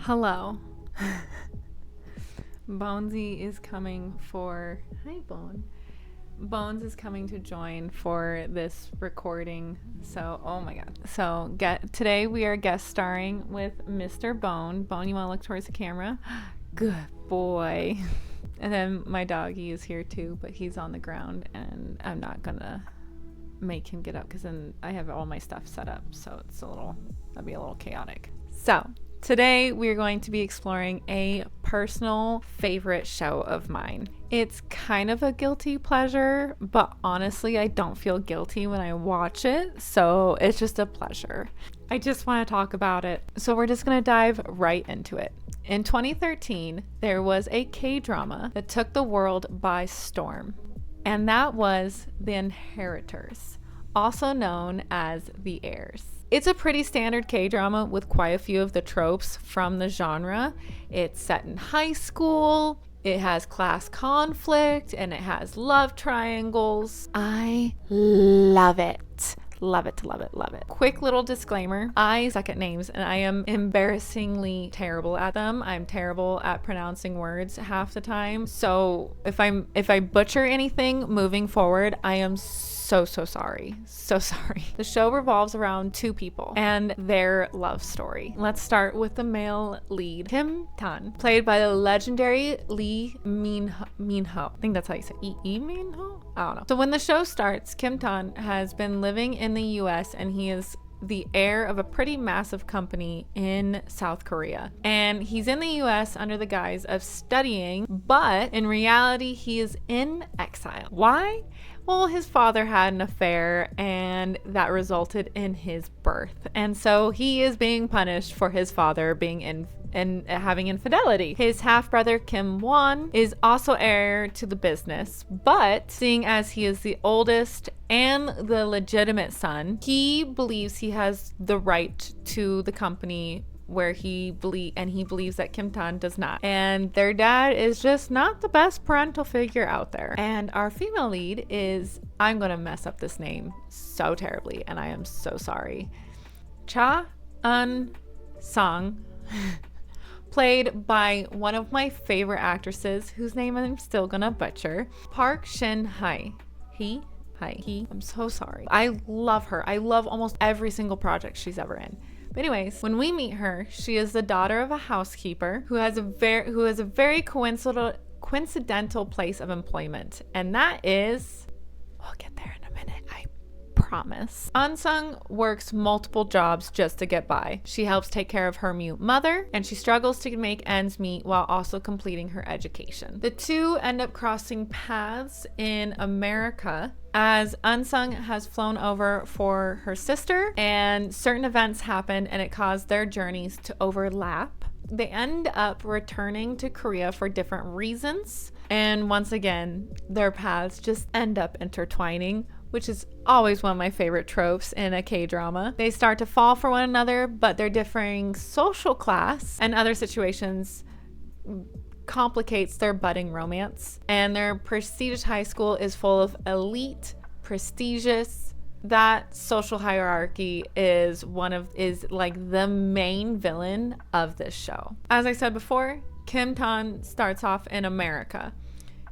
Hello. Bonesy is coming for. Hi, Bone. Bones is coming to join for this recording. So, oh my god. So, today we are guest starring with Mr. Bone. Bone, you want to look towards the camera? Good boy. And then my doggy is here too, but he's on the ground and I'm not gonna make him get up because then I have all my stuff set up. So that'd be a little chaotic. So, today we're going to be exploring a personal favorite show of mine. It's kind of a guilty pleasure, but honestly, I don't feel guilty when I watch it, so it's just a pleasure. I just want to talk about it, so we're just going to dive right into it. In 2013, there was a K-drama that took the world by storm, and that was The Inheritors, also known as The Heirs. It's a pretty standard K-drama with quite a few of the tropes from the genre. It's set in high school, it has class conflict, and it has love triangles. I love it. Love it, love it, love it. Quick little disclaimer, I suck at names and I am embarrassingly terrible at them. I'm terrible at pronouncing words half the time. So if I butcher anything moving forward, I am so sorry. So sorry. The show revolves around two people and their love story. Let's start with the male lead, Kim Tan, played by the legendary Lee Min-ho. I think that's how you say it. Min-ho? I don't know. So when the show starts, Kim Tan has been living in the US and he is the heir of a pretty massive company in South Korea. And he's in the US under the guise of studying, but in reality, he is in exile. Why? Well, his father had an affair and that resulted in his birth. And so he is being punished for his father being in and having infidelity. His half-brother Kim Won is also heir to the business, but seeing as he is the oldest and the legitimate son, he believes he has the right to the company where he believes that Kim Tan does not. And their dad is just not the best parental figure out there. And our female lead is, I'm gonna mess up this name so terribly, and I am so sorry. Cha Eun-sung, played by one of my favorite actresses, whose name I'm still gonna butcher, Park Shin-hye. I'm so sorry. I love her. I love almost every single project she's ever in. But anyways, when we meet her, she is the daughter of a housekeeper who has a very coincidental place of employment, and that is, we'll get there in a minute, I promise. Eun-sung works multiple jobs just to get by. She helps take care of her mute mother, and she struggles to make ends meet while also completing her education. The two end up crossing paths in America as Eun-sung has flown over for her sister, and certain events happen and it caused their journeys to overlap. They end up returning to Korea for different reasons, and once again, their paths just end up intertwining, which is always one of my favorite tropes in a K-drama. They start to fall for one another, but their differing social class and other situations complicates their budding romance. And their prestigious high school is full of elite, prestigious. That social hierarchy is like the main villain of this show. As I said before, Kim Tan starts off in America.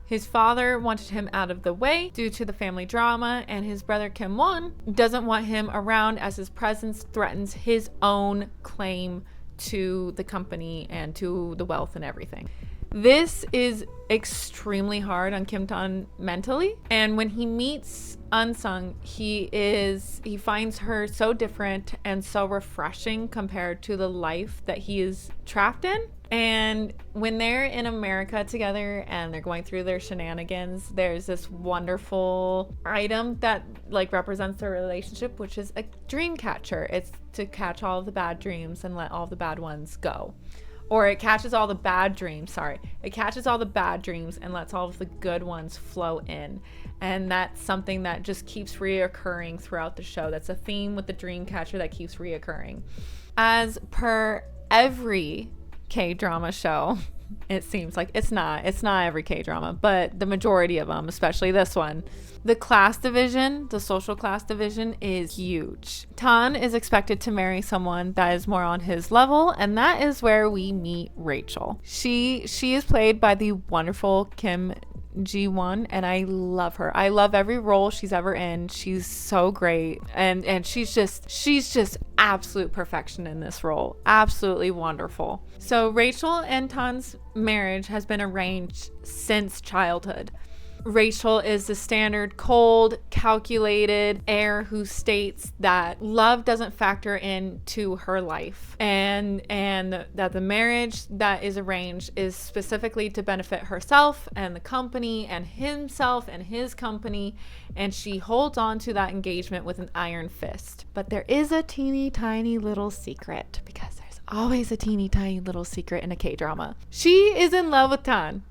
His father wanted him out of the way due to the family drama, and his brother Kim Won doesn't want him around as his presence threatens his own claim to the company and to the wealth and everything. This is extremely hard on Kim Tan mentally, and when he meets Eun-sung, he finds her so different and so refreshing compared to the life that he is trapped in. And when they're in America together and they're going through their shenanigans, there's this wonderful item that represents their relationship, which is a dream catcher. It's to catch all of the bad dreams and let all the bad ones go. Or it catches all the bad dreams, It catches all the bad dreams and lets all of the good ones flow in. And that's something that just keeps reoccurring throughout the show. That's a theme with the dream catcher that keeps reoccurring. As per every K-drama show, It seems like it's not every K-drama, but the majority of them, especially this one. The class division, the social class division, is huge. Tan is expected to marry someone that is more on his level, and that is where we meet Rachel. She is played by the wonderful Kim Ji-won, and I love her. I love every role she's ever in. She's so great, and she's just absolute perfection in this role. Absolutely wonderful. So Rachel and Tan's marriage has been arranged since childhood. Rachel is the standard cold, calculated heir who states that love doesn't factor into her life, and that the marriage that is arranged is specifically to benefit herself and the company and himself and his company, and she holds on to that engagement with an iron fist. But there is a teeny tiny little secret, because there's always a teeny tiny little secret in a K-drama. She is in love with Tan.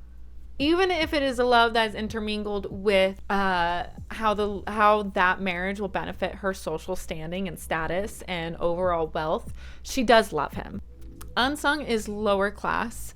Even if it is a love that is intermingled with how that marriage will benefit her social standing and status and overall wealth, she does love him. Unsung is lower class.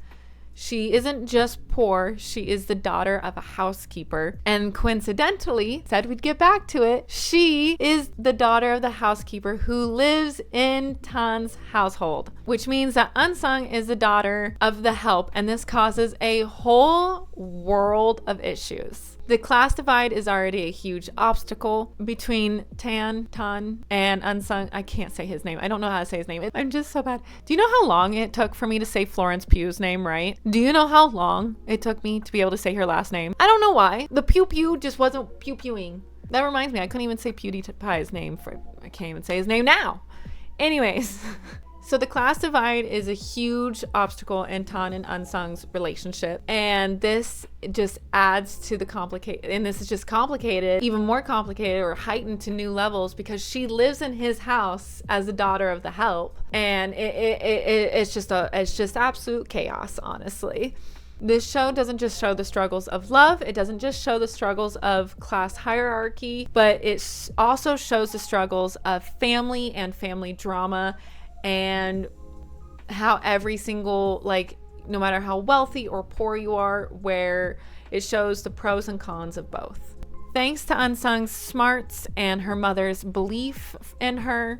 She isn't just poor, she is the daughter of a housekeeper. And coincidentally, said we'd get back to it, she is the daughter of the housekeeper who lives in Tan's household, which means that Unsung is the daughter of the help, and this causes a whole world of issues. The class divide is already a huge obstacle between Tan, and Unsung. I can't say his name. I don't know how to say his name. I'm just so bad. Do you know how long it took for me to say Florence Pugh's name right? Do you know how long it took me to be able to say her last name? I don't know why. The pew just wasn't pew-pewing. That reminds me, I couldn't even say PewDiePie's name. I can't even say his name now. Anyways. So the class divide is a huge obstacle in Tan and Unsung's relationship, and this just adds to the complicated, and this is just complicated, even more complicated or heightened to new levels, because she lives in his house as the daughter of the help, and it's just absolute chaos, honestly. This show doesn't just show the struggles of love, it doesn't just show the struggles of class hierarchy, but it also shows the struggles of family and family drama, and how every single, like, no matter how wealthy or poor you are, where it shows the pros and cons of both. Thanks to Unsung's smarts and her mother's belief in her,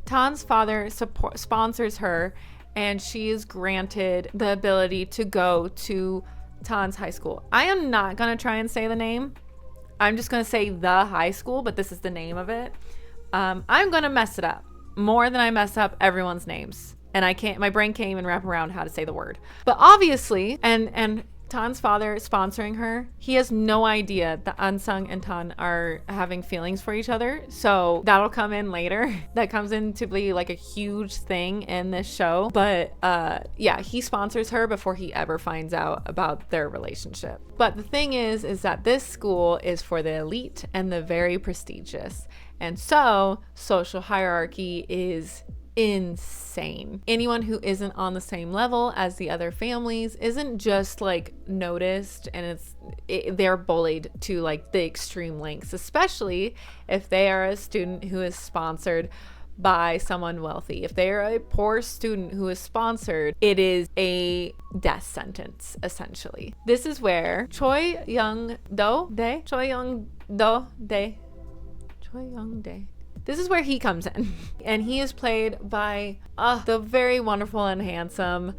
Tan's father sponsors her, and she is granted the ability to go to Tan's high school. I am not going to try and say the name. I'm just going to say the high school, but this is the name of it. I'm going to mess it up more than I mess up everyone's names, and my brain can't even wrap around how to say the word. But obviously, and Tan's father sponsoring her, he has no idea that Unsung and Tan are having feelings for each other, so that'll come in later. That comes in to be like a huge thing in this show. But yeah, he sponsors her before he ever finds out about their relationship. But the thing is that this school is for the elite and the very prestigious, and so social hierarchy is insane. Anyone who isn't on the same level as the other families isn't just like noticed, and they're bullied to like the extreme lengths, especially if they are a student who is sponsored by someone wealthy. If they are a poor student who is sponsored, it is a death sentence, essentially. This is where Choi Young-do, this is where he comes in, and he is played by the very wonderful and handsome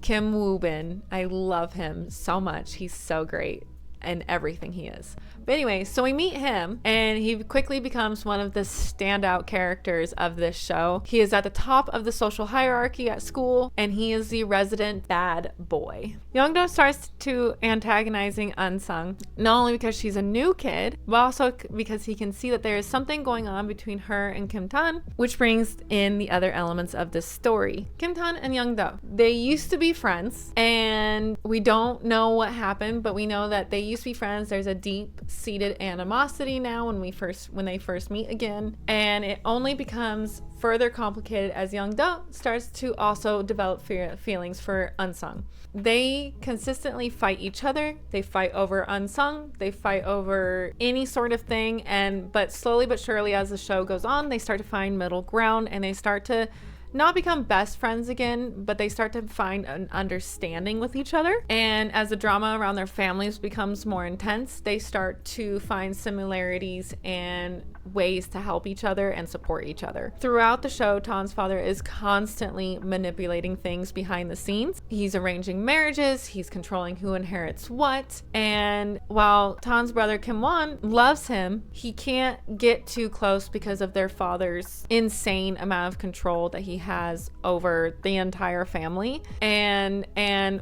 Kim Woo-bin. I love him so much. He's so great in everything he is. But anyway, so we meet him, and he quickly becomes one of the standout characters of this show. He is at the top of the social hierarchy at school, and he is the resident bad boy. Yeong-do starts to antagonizing Unsung, not only because she's a new kid, but also because he can see that there is something going on between her and Kim Tan, which brings in the other elements of this story. Kim Tan and Yeong-do, they used to be friends, and we don't know what happened, but we know that they used to be friends. There's a deep-seated animosity now when they first meet again, and it only becomes further complicated as Yeong-do starts to also develop feelings for Unsung. They consistently fight each other. They fight over Unsung. They fight over any sort of thing, but slowly but surely as the show goes on, they start to find middle ground, and they start to not become best friends again, but they start to find an understanding with each other. And as the drama around their families becomes more intense, they start to find similarities and ways to help each other and support each other. Throughout the show, Tan's father is constantly manipulating things behind the scenes. He's arranging marriages, he's controlling who inherits what, and while Tan's brother Kim Won loves him, he can't get too close because of their father's insane amount of control that he has over the entire family. And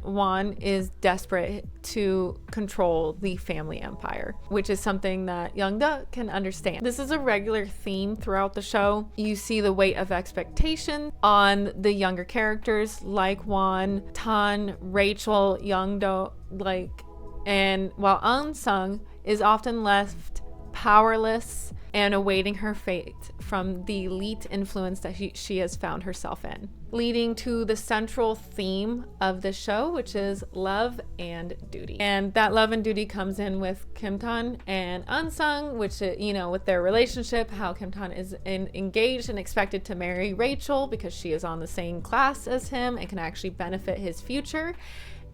Won is desperate to control the family empire, which is something that Young-do can understand. This is a regular theme throughout the show. You see the weight of expectation on the younger characters like Won, Tan, Rachel, Young-do, and while Eun-sung is often left powerless and awaiting her fate from the elite influence that she has found herself in, leading to the central theme of the show, which is love and duty. And that love and duty comes in with Kim Tan and Eun-sung, which, with their relationship, how Kim Tan is engaged and expected to marry Rachel because she is on the same class as him and can actually benefit his future,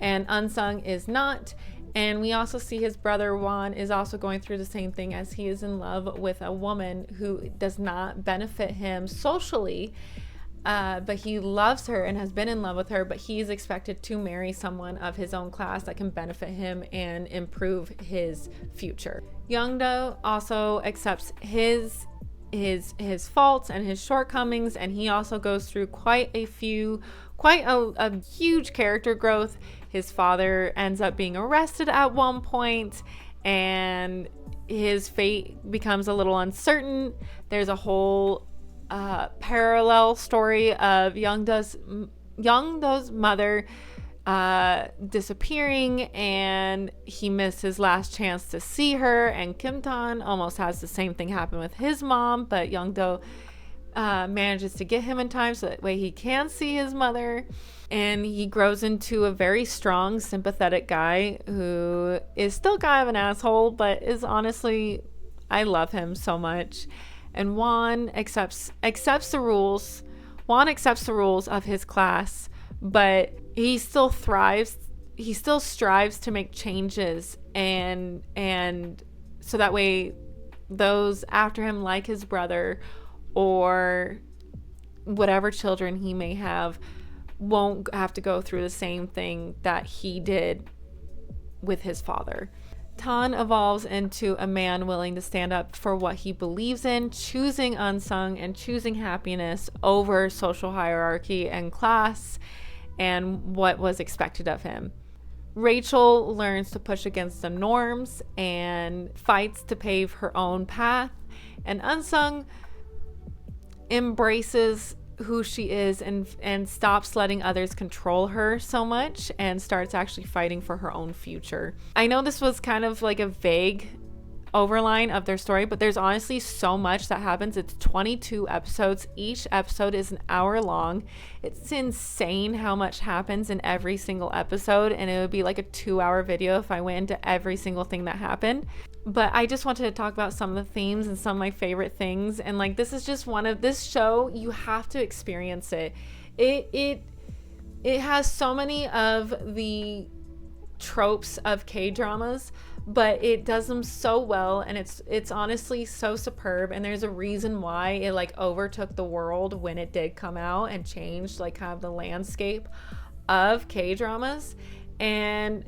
and Eun-sung is not. And we also see his brother Won is also going through the same thing, as he is in love with a woman who does not benefit him socially, but he loves her and has been in love with her, but he's expected to marry someone of his own class that can benefit him and improve his future. Young-do also accepts his faults and his shortcomings, and he also goes through quite a huge character growth. His father ends up being arrested at one point, and his fate becomes a little uncertain. There's a whole parallel story of Young-do's mother disappearing, and he missed his last chance to see her, and Kim Tan almost has the same thing happen with his mom, but Young-do manages to get him in time so that way he can see his mother, and he grows into a very strong, sympathetic guy who is still kind of an asshole, but is honestly, I love him so much. And Won accepts the rules. Won accepts the rules of his class, but he still thrives. He still strives to make changes, and so that way those after him, like his brother or whatever children he may have, won't have to go through the same thing that he did with his father. Tan evolves into a man willing to stand up for what he believes in, choosing Eun-sung and choosing happiness over social hierarchy and class and what was expected of him. Rachel learns to push against the norms and fights to pave her own path, and Eun-sung embraces who she is and stops letting others control her so much and starts actually fighting for her own future. I know this was kind of like a vague overline of their story, but there's honestly so much that happens. It's 22 episodes. Each episode is an hour long. It's insane how much happens in every single episode, and it would be like a 2-hour video if I went into every single thing that happened. But I just wanted to talk about some of the themes and some of my favorite things, and this is just one of this show. You have to experience it. It has so many of the tropes of K-dramas, but it does them so well, and it's honestly so superb, and there's a reason why it overtook the world when it did come out and changed kind of the landscape of K-dramas. And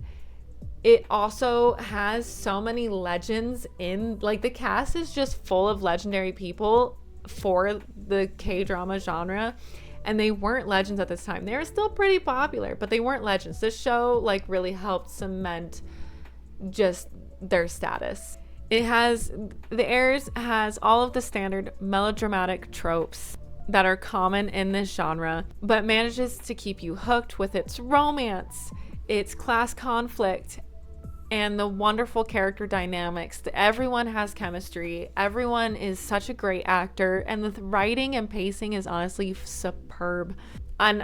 it also has so many legends in, the cast is just full of legendary people for the K-drama genre, and they weren't legends at this time. They were still pretty popular, but they weren't legends. This show really helped cement just their status. The Heirs has all of the standard melodramatic tropes that are common in this genre, but manages to keep you hooked with its romance, its class conflict, and the wonderful character dynamics. Everyone has chemistry. Everyone is such a great actor, and the writing and pacing is honestly superb. And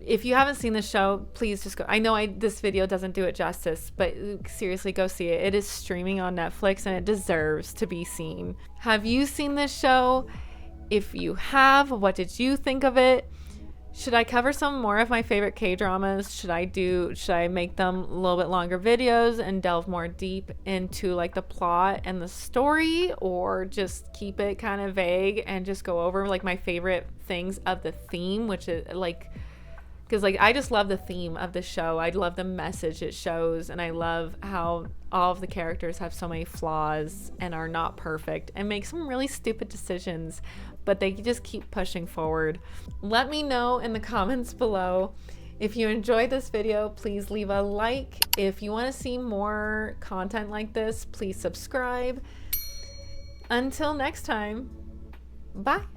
if you haven't seen the show, please just go. I know this video doesn't do it justice, but seriously, go see it. It is streaming on Netflix, and it deserves to be seen. Have you seen this show? If you have, what did you think of it? Should I cover some more of my favorite K-dramas? Should I make them a little bit longer videos and delve more deep into like the plot and the story, or just keep it kind of vague and just go over like my favorite things of the theme, which is like, because like I just love the theme of the show. I love the message it shows, and I love how all of the characters have so many flaws and are not perfect and make some really stupid decisions, but they just keep pushing forward. Let me know in the comments below. If you enjoyed this video, please leave a like. If you want to see more content like this, please subscribe. Until next time, bye.